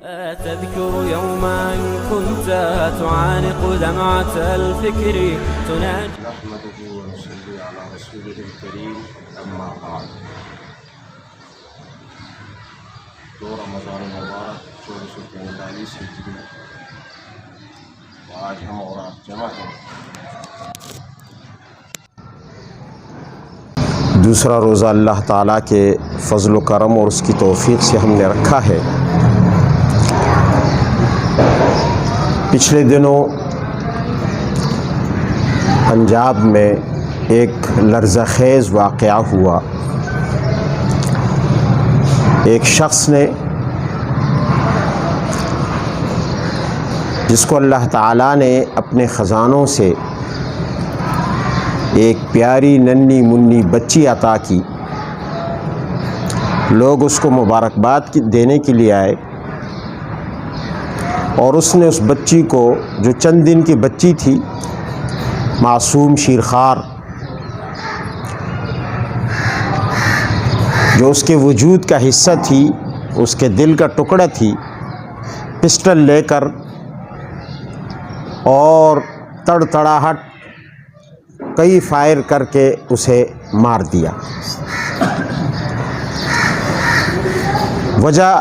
تذكر يوما كنت تعانق دمعة الفكر تناجي. نحمده ونصلي على رسوله الكريم اما بعد. دو رمضان مبارک 1443 ہجری، آج ہم اور آپ جمع ہیں. دوسرا روزہ اللہ تعالیٰ کے فضل و کرم اور اس کی توفیق سے ہم نے رکھا ہے. پچھلے دنوں پنجاب میں ایک لرزہ خیز واقعہ ہوا. ایک شخص نے، جس کو اللہ تعالیٰ نے اپنے خزانوں سے ایک پیاری ننھی منی بچی عطا کی، لوگ اس کو مبارکباد دینے کے لیے آئے، اور اس نے اس بچی کو، جو چند دن کی بچی تھی، معصوم شیرخوار، جو اس کے وجود کا حصہ تھی، اس کے دل کا ٹکڑا تھی، پسٹل لے کر اور تڑتڑاہٹ کئی فائر کر کے اسے مار دیا. وجہ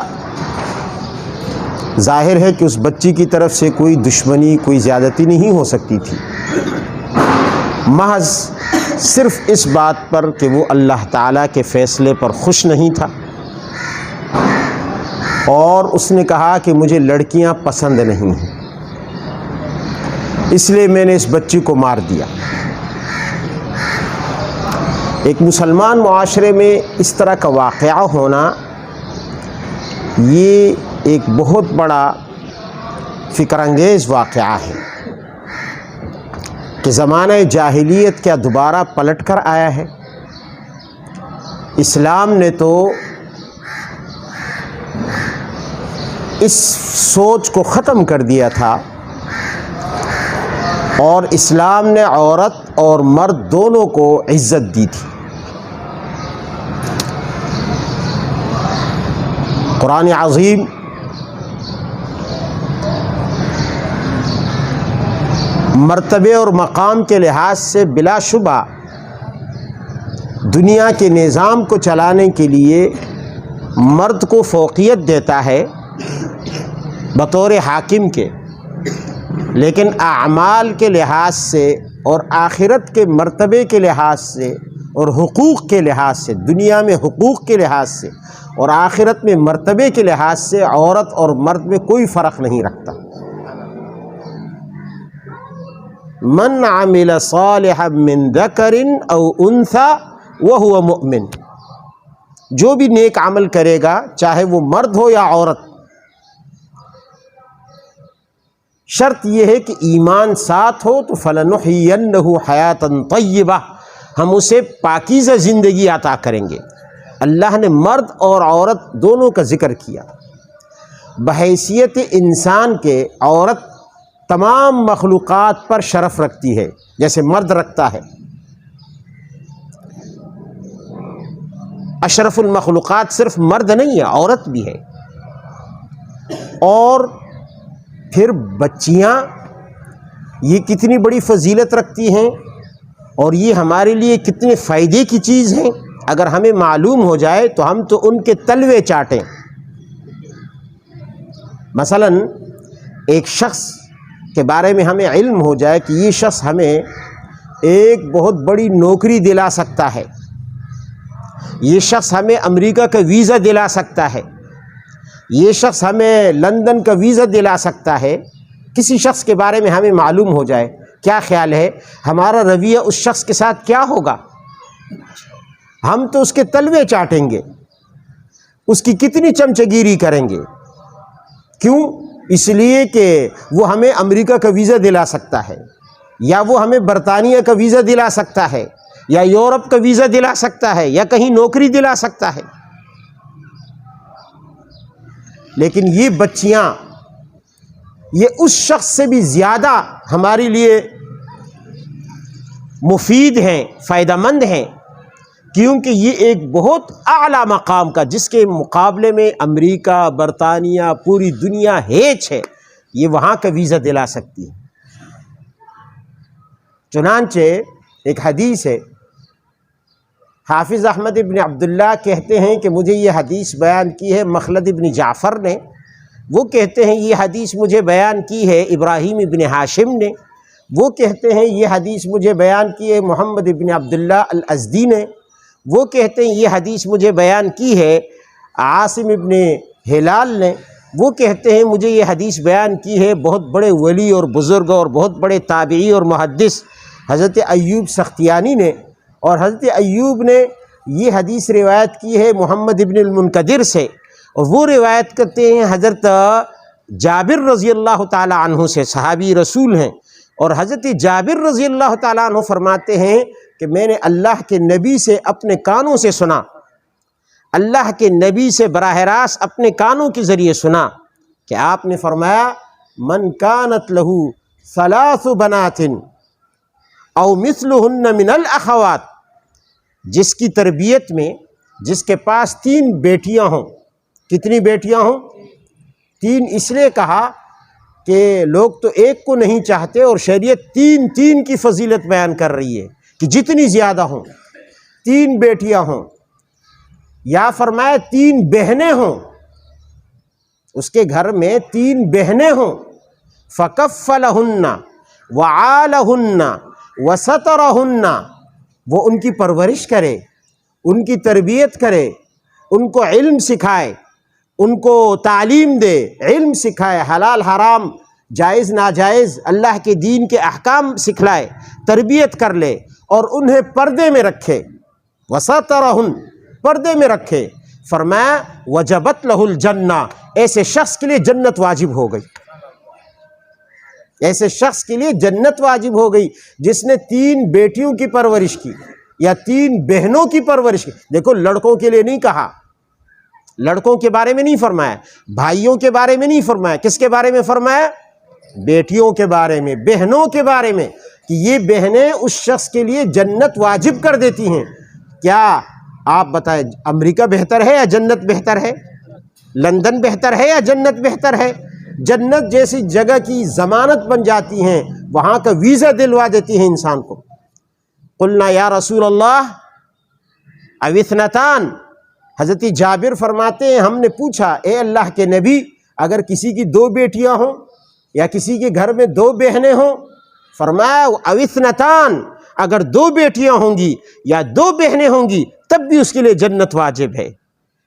ظاہر ہے کہ اس بچی کی طرف سے کوئی دشمنی، کوئی زیادتی نہیں ہو سکتی تھی، محض صرف اس بات پر کہ وہ اللہ تعالیٰ کے فیصلے پر خوش نہیں تھا، اور اس نے کہا کہ مجھے لڑکیاں پسند نہیں ہیں، اس لیے میں نے اس بچی کو مار دیا. ایک مسلمان معاشرے میں اس طرح کا واقعہ ہونا، یہ ایک بہت بڑا فکر انگیز واقعہ ہے کہ زمانہ جاہلیت کیا دوبارہ پلٹ کر آیا ہے. اسلام نے تو اس سوچ کو ختم کر دیا تھا، اور اسلام نے عورت اور مرد دونوں کو عزت دی تھی. قرآن عظیم مرتبے اور مقام کے لحاظ سے بلا شبہ دنیا کے نظام کو چلانے کے لیے مرد کو فوقیت دیتا ہے بطور حاکم کے، لیکن اعمال کے لحاظ سے اور آخرت کے مرتبے کے لحاظ سے اور حقوق کے لحاظ سے، دنیا میں حقوق کے لحاظ سے اور آخرت میں مرتبے کے لحاظ سے عورت اور مرد میں کوئی فرق نہیں رکھتا. من عمل صالحا من ذکر او انثی وہو مؤمن، جو بھی نیک عمل کرے گا، چاہے وہ مرد ہو یا عورت، شرط یہ ہے کہ ایمان ساتھ ہو، تو فَلَنُحْيِيَنَّهُ حَيَاةً طَيِّبَةً، ہم اسے پاکیزہ زندگی عطا کریں گے. اللہ نے مرد اور عورت دونوں کا ذکر کیا. بحیثیت انسان کے عورت تمام مخلوقات پر شرف رکھتی ہے، جیسے مرد رکھتا ہے. اشرف المخلوقات صرف مرد نہیں ہے، عورت بھی ہے. اور پھر بچیاں یہ کتنی بڑی فضیلت رکھتی ہیں، اور یہ ہمارے لیے کتنے فائدے کی چیز ہیں. اگر ہمیں معلوم ہو جائے تو ہم تو ان کے تلوے چاٹیں. مثلا ایک شخص کے بارے میں ہمیں علم ہو جائے کہ یہ شخص ہمیں ایک بہت بڑی نوکری دلا سکتا ہے، یہ شخص ہمیں امریکہ کا ویزا دلا سکتا ہے، یہ شخص ہمیں لندن کا ویزا دلا سکتا ہے. کسی شخص کے بارے میں ہمیں معلوم ہو جائے، کیا خیال ہے ہمارا رویہ اس شخص کے ساتھ کیا ہوگا؟ ہم تو اس کے تلوے چاٹیں گے، اس کی کتنی چمچگیری کریں گے. کیوں؟ اس لیے کہ وہ ہمیں امریکہ کا ویزا دلا سکتا ہے، یا وہ ہمیں برطانیہ کا ویزا دلا سکتا ہے، یا یورپ کا ویزا دلا سکتا ہے، یا کہیں نوکری دلا سکتا ہے. لیکن یہ بچیاں، یہ اس شخص سے بھی زیادہ ہمارے لیے مفید ہیں، فائدہ مند ہیں کیونکہ یہ ایک بہت اعلیٰ مقام کا، جس کے مقابلے میں امریکہ، برطانیہ، پوری دنیا ہیچ ہے، یہ وہاں کا ویزا دلا سکتی ہے۔ چنانچہ ایک حدیث ہے، حافظ احمد ابن عبداللہ کہتے ہیں کہ مجھے یہ حدیث بیان کی ہے مخلد ابن جعفر نے، وہ کہتے ہیں یہ حدیث مجھے بیان کی ہے ابراہیم ابن ہاشم نے، وہ کہتے ہیں یہ حدیث مجھے بیان کی ہے محمد ابن عبداللہ الازدی نے، وہ کہتے ہیں یہ حدیث مجھے بیان کی ہے عاصم ابن ہلال نے، وہ کہتے ہیں مجھے یہ حدیث بیان کی ہے بہت بڑے ولی اور بزرگ اور بہت بڑے تابعی اور محدث حضرت ایوب سختیانی نے، اور حضرت ایوب نے یہ حدیث روایت کی ہے محمد ابن المنکدر سے، اور وہ روایت کرتے ہیں حضرت جابر رضی اللہ تعالیٰ عنہ سے، صحابی رسول ہیں، اور حضرت جابر رضی اللہ تعالیٰ عنہ فرماتے ہیں کہ میں نے اللہ کے نبی سے اپنے کانوں سے سنا، اللہ کے نبی سے براہ راست اپنے کانوں کے ذریعے سنا کہ آپ نے فرمایا من کانت لہو ثلاث بنات او مثلہن من الاخوات، جس کی تربیت میں، جس کے پاس 3 بیٹیاں ہوں۔ کتنی بیٹیاں ہوں؟ 3 اس لیے کہا کہ لوگ تو ایک کو نہیں چاہتے، اور شریعت 3 کی فضیلت بیان کر رہی ہے کہ جتنی زیادہ ہوں، 3 بیٹیاں ہوں، یا فرمایا 3 بہنیں ہوں، اس کے گھر میں 3 بہنیں ہوں، فکفلہن وعالہن وسترہن، وہ ان کی پرورش کرے، ان کی تربیت کرے، ان کو علم سکھائے، ان کو تعلیم دے، علم سکھائے، حلال حرام، جائز ناجائز، اللہ کے دین کے احکام سکھلائے، تربیت کر لے، اور انہیں پردے میں رکھے، وسترہن، پردے میں رکھے۔ فرمایا وجبت لہ الجنہ، ایسے شخص کے لیے جنت واجب ہو گئی، ایسے شخص کے لیے جنت واجب ہو گئی جس نے 3 بیٹیوں کی پرورش کی یا 3 بہنوں کی پرورش کی۔ دیکھو لڑکوں کے لیے نہیں کہا، لڑکوں کے بارے میں نہیں فرمایا، بھائیوں کے بارے میں نہیں فرمایا، کس کے بارے میں فرمایا؟ بیٹیوں کے بارے میں، بہنوں کے بارے میں، کہ یہ بہنیں اس شخص کے لیے جنت واجب کر دیتی ہیں۔ کیا آپ بتائیں امریکہ بہتر ہے یا جنت بہتر ہے؟ لندن بہتر ہے یا جنت بہتر ہے؟ جنت جیسی جگہ کی ضمانت بن جاتی ہیں، وہاں کا ویزا دلوا دیتی ہیں انسان کو۔ قلنا یا رسول اللہ او اثنتان، حضرت جابر فرماتے ہیں ہم نے پوچھا اے اللہ کے نبی، اگر کسی کی 2 بیٹیاں ہوں یا کسی کے گھر میں 2 بہنیں ہوں، فرمایا او اثنتان، اگر 2 بیٹیاں ہوں گی یا 2 بہنیں ہوں گی تب بھی اس کے لیے جنت واجب ہے۔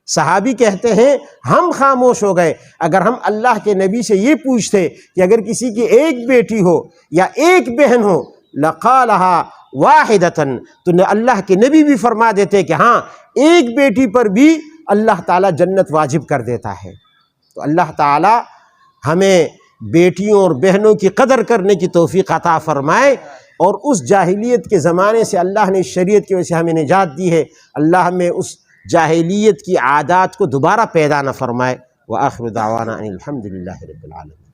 صحابی کہتے ہیں ہم خاموش ہو گئے، اگر ہم اللہ کے نبی سے یہ پوچھتے کہ اگر کسی کی 1 بیٹی ہو یا 1 بہن ہو، لقالہا واحدتاً، تو اللہ کے نبی بھی فرما دیتے کہ ہاں 1 بیٹی پر بھی اللہ تعالیٰ جنت واجب کر دیتا ہے۔ تو اللہ تعالیٰ ہمیں بیٹیوں اور بہنوں کی قدر کرنے کی توفیق عطا فرمائے، اور اس جاہلیت کے زمانے سے اللہ نے شریعت کی وجہ سے ہمیں نجات دی ہے، اللہ ہمیں اس جاہلیت کی عادات کو دوبارہ پیدا نہ فرمائے۔ وآخر دعوانا ان الحمد للہ رب العالمین۔